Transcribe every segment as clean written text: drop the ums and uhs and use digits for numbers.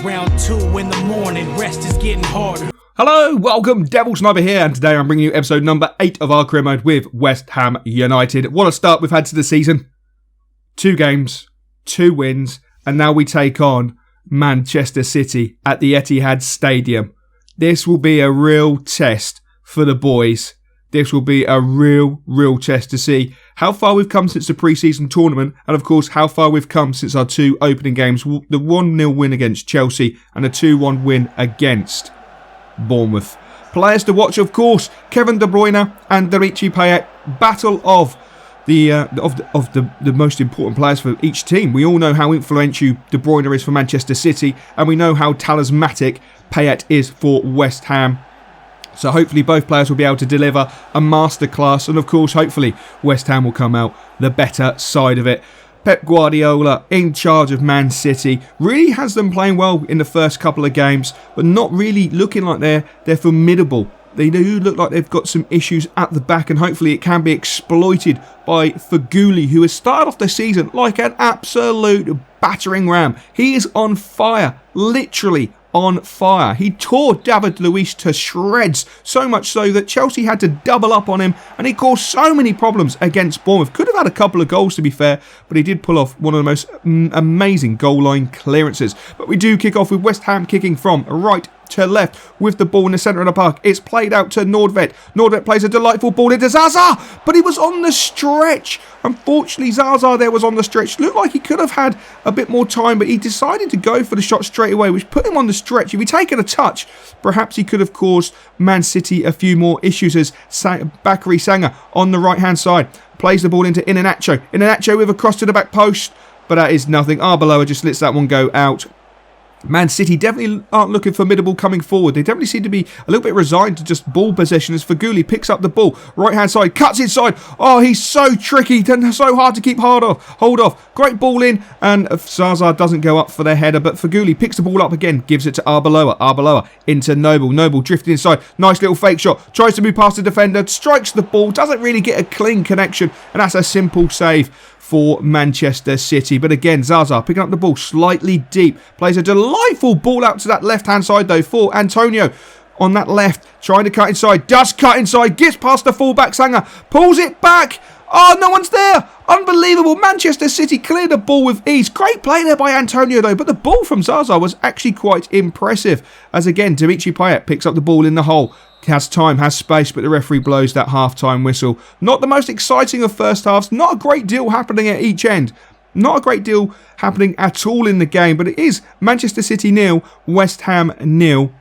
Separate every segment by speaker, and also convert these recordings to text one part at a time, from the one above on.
Speaker 1: Around 2 in the morning, rest is getting harder.
Speaker 2: Hello, welcome, Devil Sniper here, and today I'm bringing you episode number 8 of our career mode with West Ham United. What a start we've had to the season. 2 games, 2 wins, and now we take on Manchester City at the Etihad Stadium. This will be a real test for the boys. This will be a real test to see how far we've come since the pre-season tournament, and of course how far we've come since our 2 opening games, the 1-0 win against Chelsea and a 2-1 win against Bournemouth. Players to watch, of course, Kevin De Bruyne and Dimitri Payet, battle of the most important players for each team. We all know how influential De Bruyne is for Manchester City, and we know how talismanic Payet is for West Ham. So hopefully both players will be able to deliver a masterclass, and of course hopefully West Ham will come out the better side of it. Pep Guardiola in charge of Man City really has them playing well in the first couple of games, but not really looking like they're formidable. They do look like they've got some issues at the back, and hopefully it can be exploited by Feghouli, who has started off the season like an absolute battering ram. He is on fire, literally on fire. He tore David Luiz to shreds, so much so that Chelsea had to double up on him, and he caused so many problems against Bournemouth. Could have had a couple of goals, to be fair, but he did pull off one of the most amazing goal line clearances. But we do kick off with West Ham kicking from right to left with the ball in the centre of the park. It's played out to Nordvet. Nordvet plays a delightful ball into Zaza, but he was on the stretch. Unfortunately, Zaza there was on the stretch. Looked like he could have had a bit more time, but he decided to go for the shot straight away, which put him on the stretch. If he'd taken a touch, perhaps he could have caused Man City a few more issues, as Bakary Sagna on the right-hand side plays the ball into Annunaki. Annunaki with a cross to the back post, but that is nothing. Arbeloa just lets that one go out. Man City definitely aren't looking formidable coming forward. They definitely seem to be a little bit resigned to just ball possession, as Feghouli picks up the ball. Right hand side, cuts inside. Oh, he's so tricky, so hard to keep hold off. Great ball in, and Zaza doesn't go up for their header, but Feghouli picks the ball up again, gives it to Arbeloa. Arbeloa into Noble. Noble drifting inside. Nice little fake shot. Tries to move past the defender, strikes the ball, doesn't really get a clean connection, and that's a simple save for Manchester City. But again, Zaza picking up the ball slightly deep. Plays a delightful ball out to that left-hand side, though, for Antonio. On that left, trying to cut inside. Does cut inside. Gets past the fullback, Sanger. Pulls it back. Oh, no one's there. Unbelievable. Manchester City cleared the ball with ease. Great play there by Antonio, though. But the ball from Zaza was actually quite impressive. As again, Dimitri Payet picks up the ball in the hole. Has time, has space, but the referee blows that half-time whistle. Not the most exciting of first halves. Not a great deal happening at each end. Not a great deal happening at all in the game. But it is Manchester City 0, West Ham 0.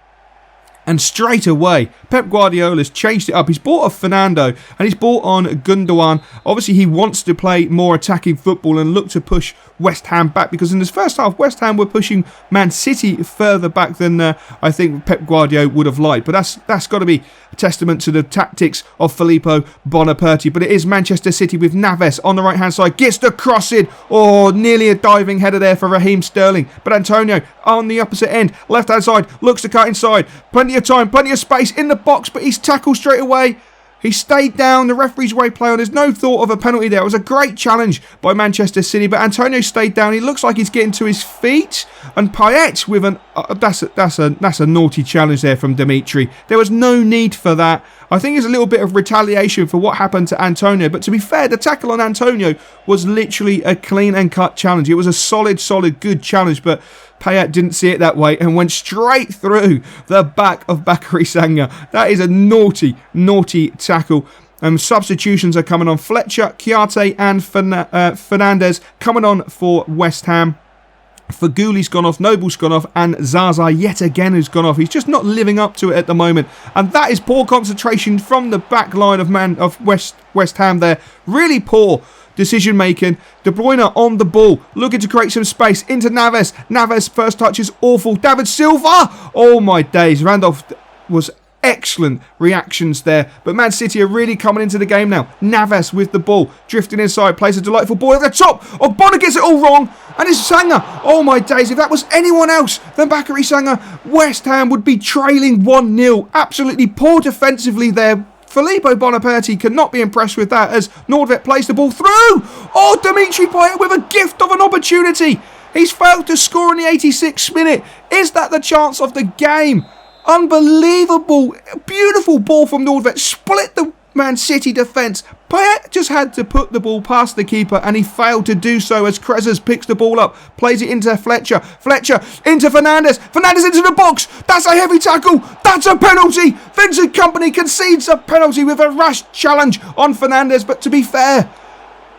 Speaker 2: And straight away, Pep Guardiola's changed it up. He's bought a Fernando and he's bought on Gundogan. Obviously, he wants to play more attacking football and look to push West Ham back, because in this first half, West Ham were pushing Man City further back than I think Pep Guardiola would have liked. But that's got to be a testament to the tactics of Filippo Bonaperti. But it is Manchester City with Neves on the right-hand side. Gets the cross in. Oh, nearly a diving header there for Raheem Sterling. But Antonio on the opposite end, left-hand side, looks to cut inside. Plenty of time, plenty of space in the box, but he's tackled straight away. He stayed down. The referee's way play on. There's no thought of a penalty there. It was a great challenge by Manchester City, but Antonio stayed down. He looks like he's getting to his feet, and Payet with an that's a naughty challenge there from Dimitri. There was no need for that. I think it's a little bit of retaliation for what happened to Antonio, but to be fair, the tackle on Antonio was literally a clean and cut challenge. It was a solid, good challenge, but Payet didn't see it that way and went straight through the back of Bakary Sagna. That is a naughty tackle. Substitutions are coming on. Fletcher, Chiarte and Fernandez coming on for West Ham. Fegouli's gone off, Noble's gone off, and Zaza yet again has gone off. He's just not living up to it at the moment, and that is poor concentration from the back line of West Ham there. Really poor decision making. De Bruyne on the ball, looking to create some space into Neves. Neves' first touch is awful. David Silva! Oh my days, Randolph was excellent reactions there, but Man City are really coming into the game now. Neves with the ball, drifting inside, plays a delightful ball at the top. Oh, Bonner gets it all wrong, and it's Sanger. Oh my days, if that was anyone else than Bakary Sanger, West Ham would be trailing 1-0. Absolutely poor defensively there. Filippo Bonaperti cannot be impressed with that, as Nordvet plays the ball through. Oh, Dimitri Payet with a gift of an opportunity. He's failed to score in the 86th minute. Is that the chance of the game? Unbelievable. Beautiful ball from Nordvet. Split the Man City defence. Payet just had to put the ball past the keeper and he failed to do so as Krezers picks the ball up, plays it into Fletcher. Fletcher into Fernandes. Fernandes into the box. That's a heavy tackle. That's a penalty. Vincent Kompany concedes a penalty with a rash challenge on Fernandes. But to be fair,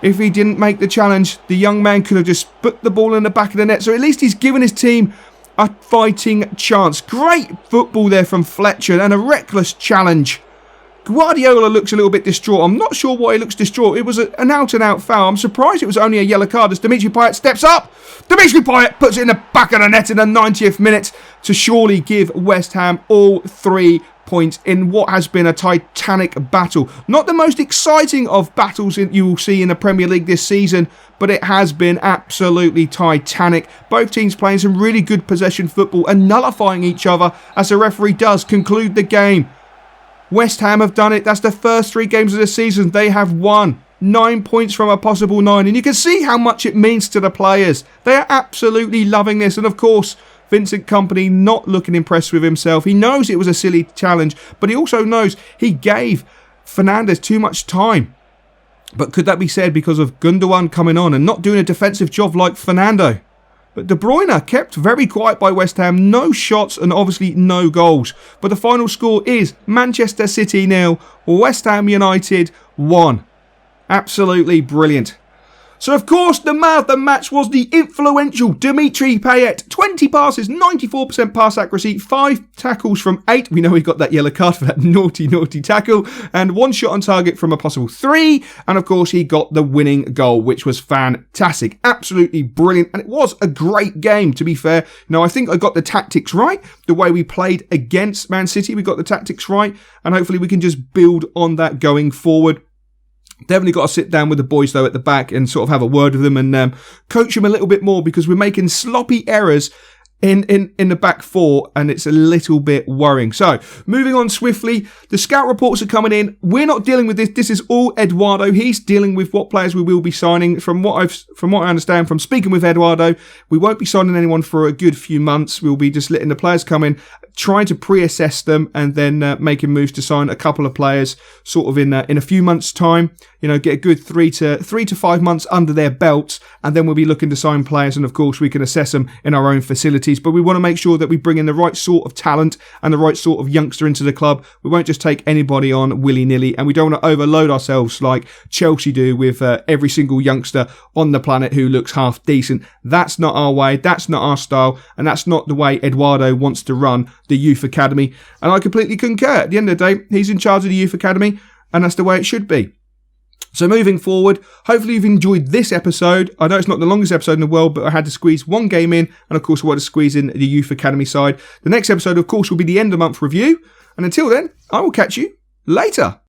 Speaker 2: if he didn't make the challenge, the young man could have just put the ball in the back of the net. So at least he's given his team a fighting chance. Great football there from Fletcher and a reckless challenge. Guardiola looks a little bit distraught. I'm not sure why he looks distraught. It was an out-and-out foul. I'm surprised it was only a yellow card as Dimitri Payet steps up. Dimitri Payet puts it in the back of the net in the 90th minute to surely give West Ham all 3 points in what has been a titanic battle. Not the most exciting of battles you will see in the Premier League this season, but it has been absolutely titanic. Both teams playing some really good possession football and nullifying each other as the referee does conclude the game. West Ham have done it. That's the first 3 games of the season. They have won 9 points from a possible 9. And you can see how much it means to the players. They are absolutely loving this. And of course, Vincent Kompany not looking impressed with himself. He knows it was a silly challenge, but he also knows he gave Fernandes too much time. But could that be said because of Gundogan coming on and not doing a defensive job like Fernando? But De Bruyne kept very quiet by West Ham. No shots and obviously no goals. But the final score is Manchester City 0, West Ham United 1. Absolutely brilliant. So of course the man of the match was the influential Dimitri Payet. 20 passes, 94% pass accuracy, 5 tackles from 8. We know he got that yellow card for that naughty tackle. And 1 shot on target from a possible 3. And of course he got the winning goal, which was fantastic. Absolutely brilliant. And it was a great game, to be fair. Now I think I got the tactics right. The way we played against Man City, we got the tactics right. And hopefully we can just build on that going forward. Definitely got to sit down with the boys though at the back and sort of have a word with them and coach them a little bit more because we're making sloppy errors in the back 4 and it's a little bit worrying. So moving on swiftly, the scout reports are coming in. We're not dealing with this. This is all Eduardo. He's dealing with what players we will be signing. From what I understand from speaking with Eduardo, we won't be signing anyone for a good few months. We'll be just letting the players come in, trying to pre-assess them and then making moves to sign a couple of players sort of in a few months' time. You know, get a good 3 to 5 months under their belts, and then we'll be looking to sign players. And of course, we can assess them in our own facilities. But we want to make sure that we bring in the right sort of talent and the right sort of youngster into the club. We won't just take anybody on willy-nilly, and we don't want to overload ourselves like Chelsea do with every single youngster on the planet who looks half decent. That's not our way. That's not our style, and that's not the way Eduardo wants to run the youth academy. And I completely concur. At the end of the day, he's in charge of the youth academy, and that's the way it should be. So moving forward, hopefully you've enjoyed this episode. I know it's not the longest episode in the world, but I had to squeeze 1 game in, and of course I wanted to squeeze in the Youth Academy side. The next episode, of course, will be the end of month review, and until then, I will catch you later.